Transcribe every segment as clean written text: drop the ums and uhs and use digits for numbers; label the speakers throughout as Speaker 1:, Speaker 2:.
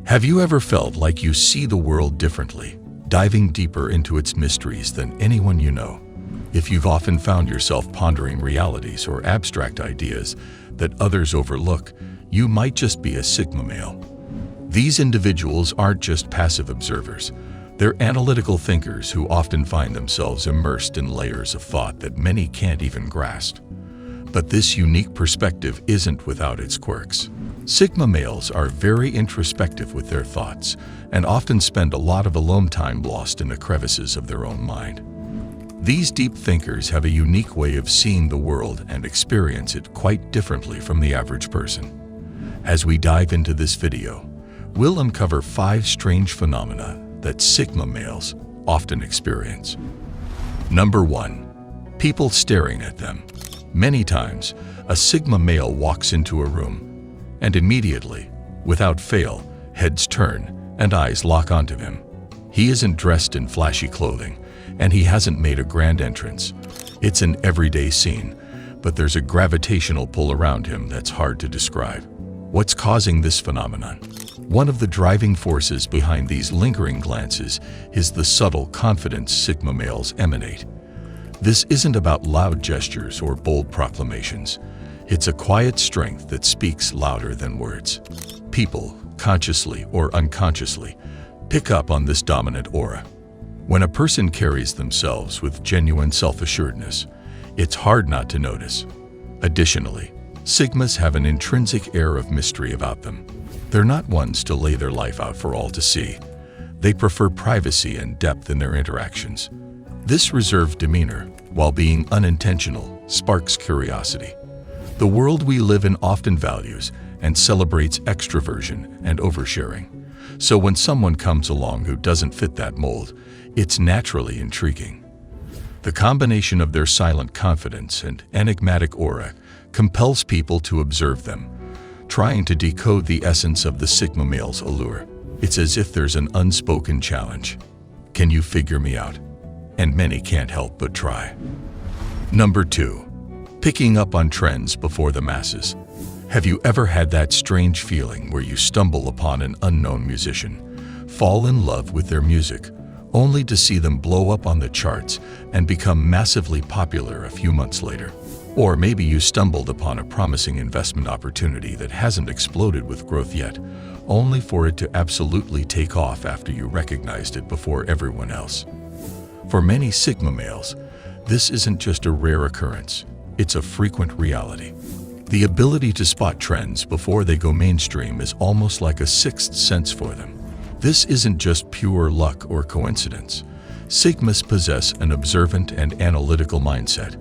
Speaker 1: Have you ever felt like you see the world differently, diving deeper into its mysteries than anyone you know? If you've often found yourself pondering realities or abstract ideas that others overlook, you might just be a Sigma male. These individuals aren't just passive observers. They're analytical thinkers who often find themselves immersed in layers of thought that many can't even grasp. But this unique perspective isn't without its quirks. Sigma males are very introspective with their thoughts and often spend a lot of alone time lost in the crevices of their own mind. These deep thinkers have a unique way of seeing the world and experience it quite differently from the average person. As we dive into this video, we'll uncover 5 strange phenomena that Sigma males often experience. Number 1. People staring at them. Many times, a Sigma male walks into a room, and immediately, without fail, heads turn and eyes lock onto him. He isn't dressed in flashy clothing, and he hasn't made a grand entrance. It's an everyday scene, but there's a gravitational pull around him that's hard to describe. What's causing this phenomenon? One of the driving forces behind these lingering glances is the subtle confidence Sigma males emanate. This isn't about loud gestures or bold proclamations. It's a quiet strength that speaks louder than words. People, consciously or unconsciously, pick up on this dominant aura. When a person carries themselves with genuine self-assuredness, it's hard not to notice. Additionally, Sigmas have an intrinsic air of mystery about them. They're not ones to lay their life out for all to see. They prefer privacy and depth in their interactions. This reserved demeanor, while being unintentional, sparks curiosity. The world we live in often values and celebrates extroversion and oversharing. So when someone comes along who doesn't fit that mold, it's naturally intriguing. The combination of their silent confidence and enigmatic aura compels people to observe them, trying to decode the essence of the Sigma male's allure. It's as if there's an unspoken challenge. Can you figure me out? And many can't help but try. Number 2. Picking up on trends before the masses. Have you ever had that strange feeling where you stumble upon an unknown musician, fall in love with their music, only to see them blow up on the charts and become massively popular a few months later? Or maybe you stumbled upon a promising investment opportunity that hasn't exploded with growth yet, only for it to absolutely take off after you recognized it before everyone else. For many Sigma males, this isn't just a rare occurrence. It's a frequent reality. The ability to spot trends before they go mainstream is almost like a sixth sense for them. This isn't just pure luck or coincidence. Sigmas possess an observant and analytical mindset,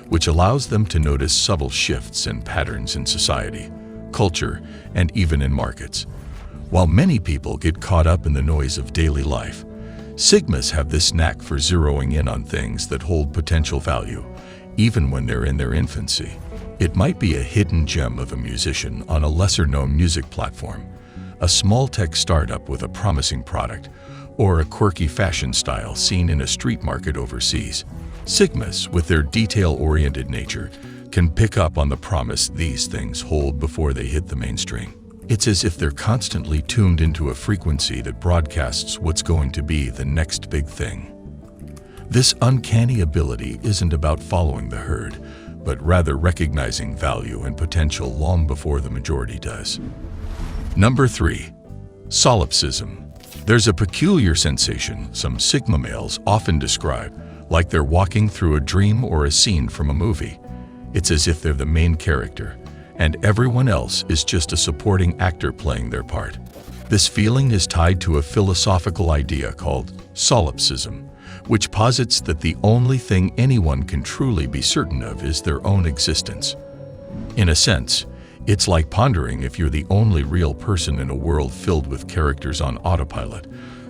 Speaker 1: which allows them to notice subtle shifts and patterns in society, culture, and even in markets. While many people get caught up in the noise of daily life, Sigmas have this knack for zeroing in on things that hold potential value, even when they're in their infancy. It might be a hidden gem of a musician on a lesser-known music platform, a small tech startup with a promising product, or a quirky fashion style seen in a street market overseas. Sigmas, with their detail-oriented nature, can pick up on the promise these things hold before they hit the mainstream. It's as if they're constantly tuned into a frequency that broadcasts what's going to be the next big thing. This uncanny ability isn't about following the herd, but rather recognizing value and potential long before the majority does. Number 3. Solipsism. There's a peculiar sensation some Sigma males often describe, like they're walking through a dream or a scene from a movie. It's as if they're the main character, and everyone else is just a supporting actor playing their part. This feeling is tied to a philosophical idea called Solipsism, which posits that the only thing anyone can truly be certain of is their own existence. In a sense, it's like pondering if you're the only real person in a world filled with characters on autopilot,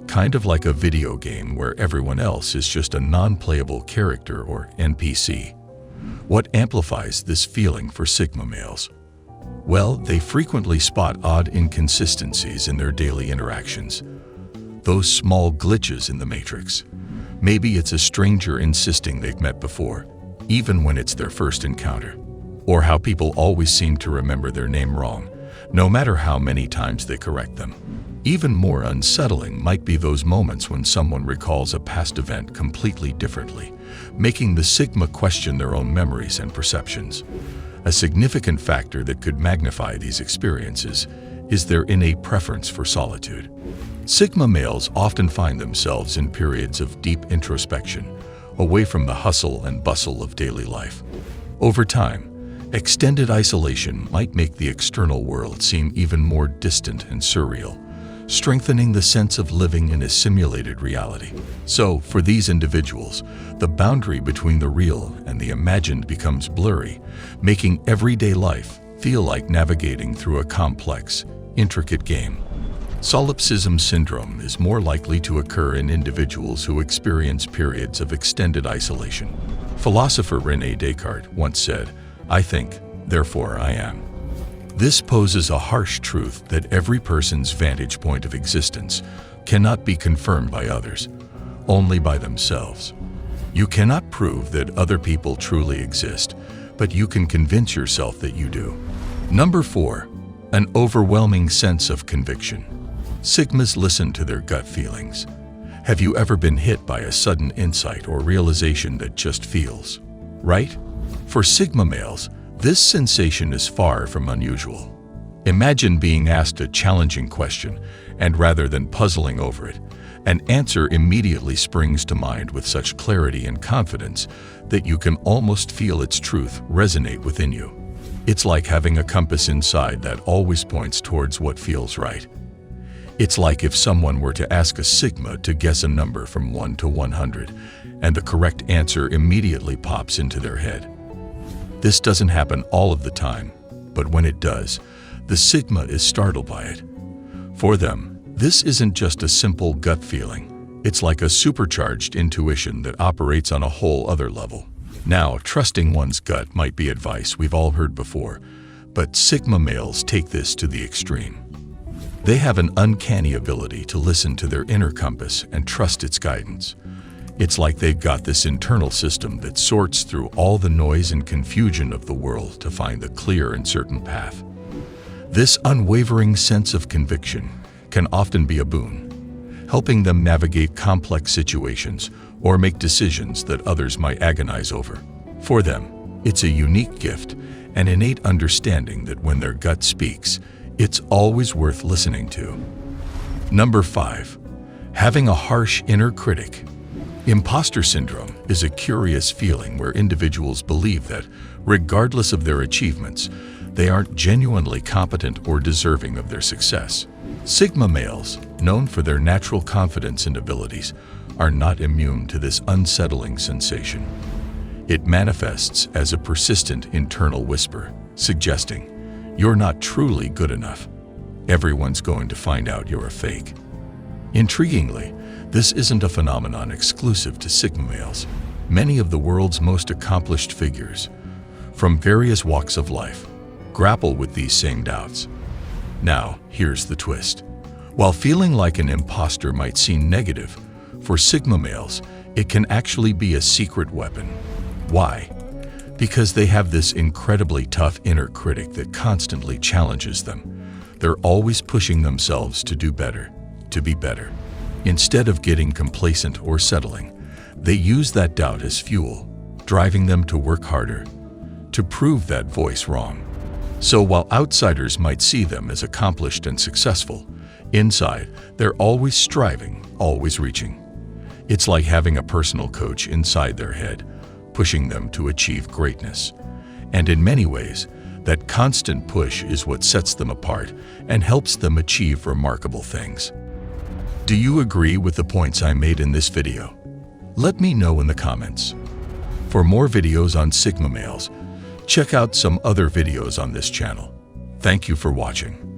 Speaker 1: kind of like a video game where everyone else is just a non-playable character or NPC. What amplifies this feeling for Sigma males? Well, they frequently spot odd inconsistencies in their daily interactions. Those small glitches in the matrix. Maybe it's a stranger insisting they've met before, even when it's their first encounter. Or how people always seem to remember their name wrong, no matter how many times they correct them. Even more unsettling might be those moments when someone recalls a past event completely differently, making the Sigma question their own memories and perceptions. A significant factor that could magnify these experiences is their innate preference for solitude. Sigma males often find themselves in periods of deep introspection, away from the hustle and bustle of daily life. Over time, extended isolation might make the external world seem even more distant and surreal, strengthening the sense of living in a simulated reality. So, for these individuals, the boundary between the real and the imagined becomes blurry, making everyday life feel like navigating through a complex, intricate game. Solipsism syndrome is more likely to occur in individuals who experience periods of extended isolation. Philosopher René Descartes once said, "I think, therefore I am." This poses a harsh truth that every person's vantage point of existence cannot be confirmed by others, only by themselves. You cannot prove that other people truly exist, but you can convince yourself that you do. Number 4, an overwhelming sense of conviction. Sigmas listen to their gut feelings. Have you ever been hit by a sudden insight or realization that just feels right? For Sigma males, this sensation is far from unusual. Imagine being asked a challenging question, and rather than puzzling over it, an answer immediately springs to mind with such clarity and confidence that you can almost feel its truth resonate within you. It's like having a compass inside that always points towards what feels right. It's like if someone were to ask a Sigma to guess a number from 1 to 100, and the correct answer immediately pops into their head. This doesn't happen all of the time, but when it does, the Sigma is startled by it. For them, this isn't just a simple gut feeling. It's like a supercharged intuition that operates on a whole other level. Now, trusting one's gut might be advice we've all heard before, but Sigma males take this to the extreme. They have an uncanny ability to listen to their inner compass and trust its guidance. It's like they've got this internal system that sorts through all the noise and confusion of the world to find the clear and certain path. This unwavering sense of conviction can often be a boon, helping them navigate complex situations or make decisions that others might agonize over. For them, it's a unique gift, an innate understanding that when their gut speaks, it's always worth listening to. Number 5, having a harsh inner critic. Imposter syndrome is a curious feeling where individuals believe that, regardless of their achievements, they aren't genuinely competent or deserving of their success. Sigma males, known for their natural confidence and abilities, are not immune to this unsettling sensation. It manifests as a persistent internal whisper, suggesting, "You're not truly good enough. Everyone's going to find out you're a fake." Intriguingly, this isn't a phenomenon exclusive to Sigma males. Many of the world's most accomplished figures, from various walks of life, grapple with these same doubts. Now, here's the twist. While feeling like an imposter might seem negative, for Sigma males, it can actually be a secret weapon. Why? Because they have this incredibly tough inner critic that constantly challenges them. They're always pushing themselves to do better, to be better. Instead of getting complacent or settling, they use that doubt as fuel, driving them to work harder, to prove that voice wrong. So while outsiders might see them as accomplished and successful, inside, they're always striving, always reaching. It's like having a personal coach inside their head, pushing them to achieve greatness. And in many ways, that constant push is what sets them apart and helps them achieve remarkable things. Do you agree with the points I made in this video? Let me know in the comments. For more videos on Sigma males, check out some other videos on this channel. Thank you for watching.